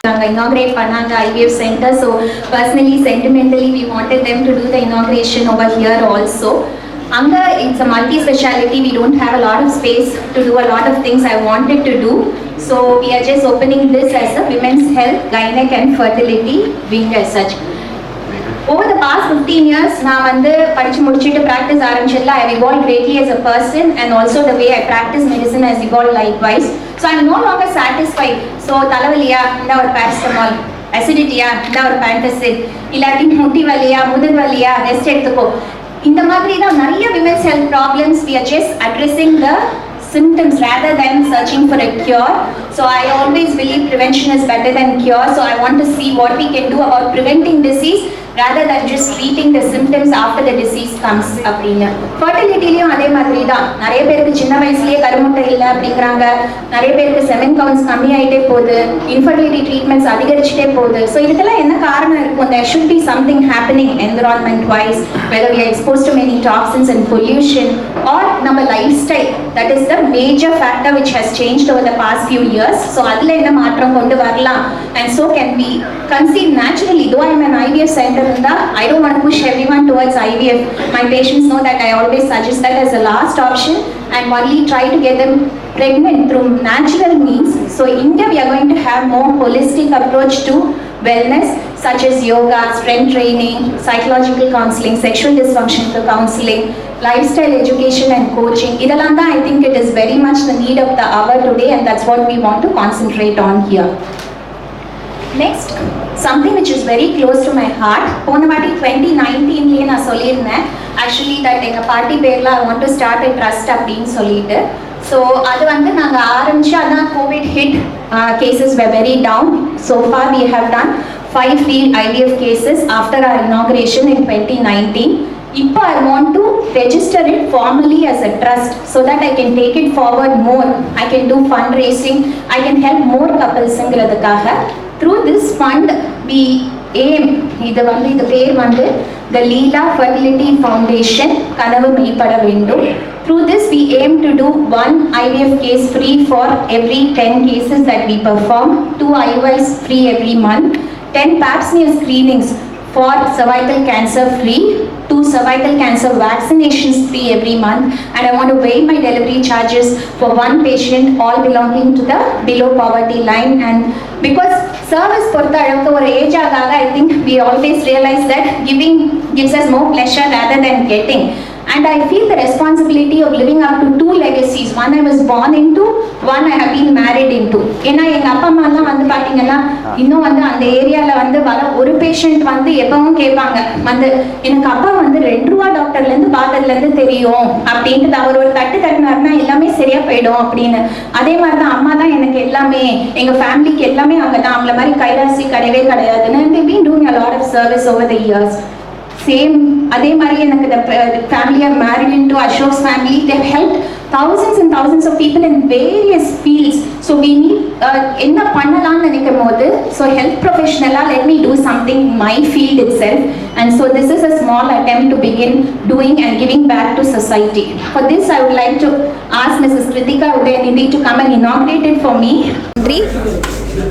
inaugurate Pananga IVF Center. So personally, sentimentally, we wanted them to do the inauguration over here also. Anga, it's a multi-speciality. We don't have a lot of space to do a lot of things I wanted to do. So we are just opening this as a women's health, gynec and fertility wing as such. Over the past 15 years, நான் வந்து படிச்சு முடிச்சிட்டு practice ஆரம்பிச்சதுல I have evolved greatly as a person and also the way I practice medicine has evolved likewise. So I am no longer satisfied. So தலைவலியா இந்த ஒரு paracetamol, acidityயா இந்த ஒரு pantacid, இல்லாட்டி முட்டி வலியா முதுகு வலியா ரெஸ்ட் எடுத்துக்கோ. இந்த மாதிரி தான் நிறைய women's health problems we are just addressing the symptoms rather than searching for a cure. So I always believe prevention is better than cure. So I want to see what we can do about preventing disease rather than just treating the symptoms after the disease comes அப்படினு. ஃபர்டிலிட்டிலயும் அதே மாதிரி தான். நிறைய பேருக்கு சின்ன வயசுலயே கருமுட்டை இல்ல அப்படிங்கறாங்க. நிறைய பேருக்கு செமன் கவுண்ட்ஸ் கம்மியாயிட்டே போகுது. இன்ஃபர்டிலிட்டி ட்ரீட்மெண்ட்ஸ் அதிகரிச்சிட்டே போகுது. So இதுக்கெல்லாம் என்ன காரணம் இருக்கும்? There should be something happening environment wise, whether we are exposed to many toxins and pollution or நம்ம lifestyle. That is the major factor which has changed over the past few years. So அதுல என்ன மாற்றம் கொண்டு வரலாம் and so can we conceive naturally. Though I am an IVF center, I don't want to push everyone towards IVF. My patients know that I always suggest that as a last option and only try to get them pregnant through natural means. So in India we are going to have more holistic approach to wellness such as yoga, strength training, psychological counseling, sexual dysfunction counseling, lifestyle education and coaching. Idalanda I think it is very much the need of the hour today and that's what we want to concentrate on here. Next, something which is very close to my heart. போன வாட்டி 2019 நான் சொல்லியிருந்தேன் actually that எங்க party பேர்ல I want to start a trust அப்படின்னு சொல்லிட்டு. So அது வந்து நாங்க ஆரம்பிச்சு அதான் COVID hit, cases were very down. So far we have done 5 field IVF cases after our inauguration in 2019. இப்போ I want to register it formally as a trust so that I can take it forward more. I can do fundraising, I can help more couples-ங்கிறதுக்காக. Through this fund we aim, இது பேர் வந்து the Leela Fertility Foundation கனவு மெய்ப்பட வேண்டும். Through this we aim to do 1 IVF case free for every 10 cases that we perform, 2 IVIs free every month, 10 pap smear screenings for cervical cancer free, 2 cervical cancer vaccinations free every month, and I want to waive my delivery charges for 1 patient all belonging to the below poverty line. And because service பொறுத்த அளவுக்கு ஒரு age ஆக I think we always realize that giving gives us more pleasure rather than getting. And I feel the responsibility of living up to 2 legacies. One I was born into, one I have been married into. ஏன்னா எங்க அப்பா அம்மா எல்லாம் வந்து பாத்தீங்கன்னா இன்னும் வந்து அந்த ஏரியால வந்து வர ஒரு பேஷண்ட் வந்து எப்பவும் கேட்பாங்க வந்து எனக்கு அப்பா வந்து 2 ரூபா டாக்டர்ல இருந்து பார்த்ததுல இருந்து தெரியும் அப்படின்ட்டு அவர் ஒரு தட்டு தட்டினாருன்னா எல்லாமே சரியா போயிடும் அப்படின்னு. அதே மாதிரிதான் அம்மா தான் எனக்கு எல்லாமே, எங்க ஃபேமிலிக்கு எல்லாமே அவங்க தான், அவங்கள மாதிரி கைராசி கிடையவே கிடையாதுன்னு. They've been doing a lot of service over the years. Same, அதே மாதிரி எனக்கு the family I'm married into, Ashok's family, they've helped thousands and thousands of people in various fields. So we need என்ன பண்ணலாம்னு நினைக்கும் போது, so health professional, let me do something in my field itself. And so this is a small attempt to begin doing and giving back to society. For this I would like to ask Mrs. Kritika Udayanidhi to come and inaugurate it for me.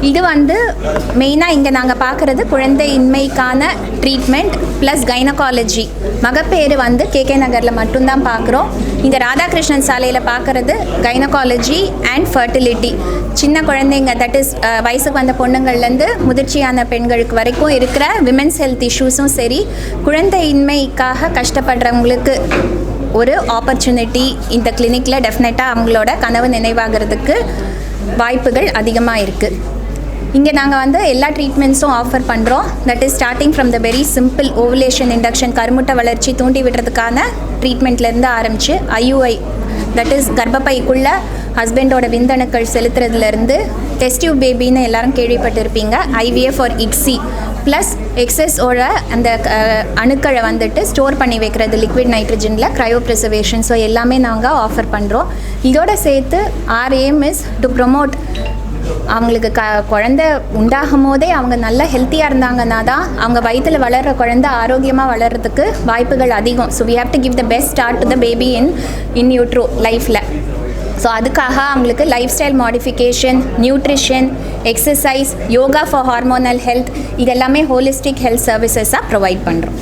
இது வந்து மெயினாக இங்கே நாங்கள் பார்க்குறது குழந்தையின்மைக்கான treatment plus gynaecology. மகப்பேறு வந்து KK நகரில் மட்டும்தான் பார்க்குறோம். இங்கே ராதாகிருஷ்ணன் சாலையில் பார்க்குறது கைனகாலஜி அண்ட் ஃபர்டிலிட்டி. சின்ன குழந்தைங்க, தட் இஸ் வயசுக்கு வந்த பொண்ணுங்கள்லேருந்து முதிர்ச்சியான பெண்களுக்கு வரைக்கும் இருக்கிற விமென்ஸ் ஹெல்த் இஷ்யூஸும் சரி, குழந்தையின்மைக்காக கஷ்டப்படுறவங்களுக்கு ஒரு ஆப்பர்ச்சுனிட்டி இந்த கிளினிக்கில் டெஃபினட்டாக அவங்களோட கனவு நினைவாகிறதுக்கு வாய்ப்புகள் அதிகமாக இருக்குது. இங்கே நாங்கள் வந்து எல்லா ட்ரீட்மெண்ட்ஸும் ஆஃபர் பண்ணுறோம். That is starting from the very simple ovulation induction, கருமுட்டை வளர்ச்சி தூண்டி விடுறதுக்கான ட்ரீட்மெண்ட்லேருந்து ஆரம்பித்து IUI, தட் இஸ் கர்ப்பப்பைக்குள்ளே ஹஸ்பண்டோட விந்தணுக்கள் செலுத்துறதுலேருந்து டெஸ்ட் டியூப் பேபின்னு எல்லாரும் கேள்விப்பட்டிருப்பீங்க, IVF or ICSI ப்ளஸ் எக்ஸஸோட அந்த அணுக்களை வந்துட்டு ஸ்டோர் பண்ணி வைக்கிறது லிக்விட் நைட்ரஜனில், க்ரையோ ப்ரிசர்வேஷன். ஸோ எல்லாமே நாங்கள் ஆஃபர் பண்ணுறோம். இதோட சேர்த்து our aim is to promote அவங்களுக்கு குழந்தை உண்டாகும் போதே அவங்க நல்ல ஹெல்த்தியாக இருந்தாங்கன்னா தான் அவங்க வயிற்றில் வளர்கிற குழந்தை ஆரோக்கியமாக வளர்கிறதுக்கு வாய்ப்புகள் அதிகம். So we have to give the best start to the baby in utero லைஃப்பில். ஸோ அதுக்காக அவங்களுக்கு life style modification, nutrition, exercise, yoga for hormonal health, இதெல்லாமே ஹோலிஸ்டிக் ஹெல்த் சர்வீசஸாக ப்ரொவைட் பண்ணுறோம்.